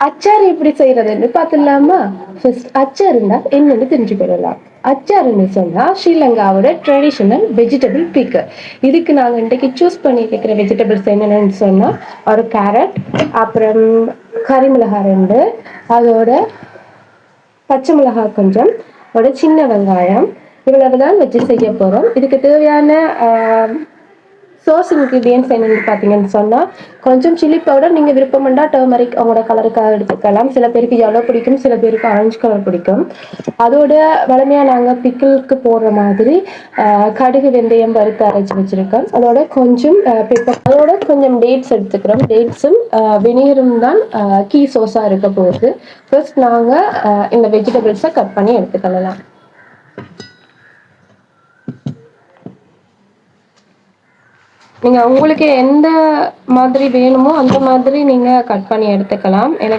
அச்சார் எப்படி செய்யறதுன்னு பார்த்துடலாமா? ஃபர்ஸ்ட் அச்சாருன்னா என்னன்னு தெரிஞ்சுக்கிடலாம். அச்சாருன்னு சொன்னா ஸ்ரீலங்காவோட ட்ரெடிஷனல் வெஜிடபிள் பிக்கர். இதுக்கு நாங்க இன்றைக்கு சூஸ் பண்ணியிருக்கிற வெஜிடபிள்ஸ் என்னென்னு சொன்னா ஒரு கேரட், அப்புறம் கறி மிளகாய் 2, அதோட பச்சை மிளகாய் கொஞ்சம், ஒரு சின்ன வெங்காயம், இவ்வளவு தான் வச்சு செய்ய போறோம். இதுக்கு தேவையான சோர்ஸ் இன்க்ரீடியன்ஸ் என்னென்னு பார்த்தீங்கன்னு சொன்னால் கொஞ்சம் சில்லி பவுடர், நீங்கள் விருப்பம்ண்டா டர்மரிக் அவங்களோட கலருக்காக எடுத்துக்கலாம். சில பேருக்கு எல்லோ பிடிக்கும், சில பேருக்கு ஆரஞ்சு கலர் பிடிக்கும். அதோட வளமையாக நாங்கள் பிக்கிளுக்கு போடுற மாதிரி கடுகு வெந்தயம் வறுத்து அரைச்சி வச்சுருக்கோம். அதோட கொஞ்சம் பெப்பர், அதோட கொஞ்சம் டேட்ஸ் எடுத்துக்கிறோம். டேட்ஸும் வினிகரும் தான் கீ சோஸாக இருக்க போகுது. ஃபர்ஸ்ட் நாங்கள் இந்த வெஜிடபிள்ஸை கட் பண்ணி எடுத்துக்கலாம். நீங்க உங்களுக்கு எந்த மாதிரி வேணுமோ அந்த மாதிரி நீங்க கட் பண்ணி எடுத்துக்கலாம். எனக்கு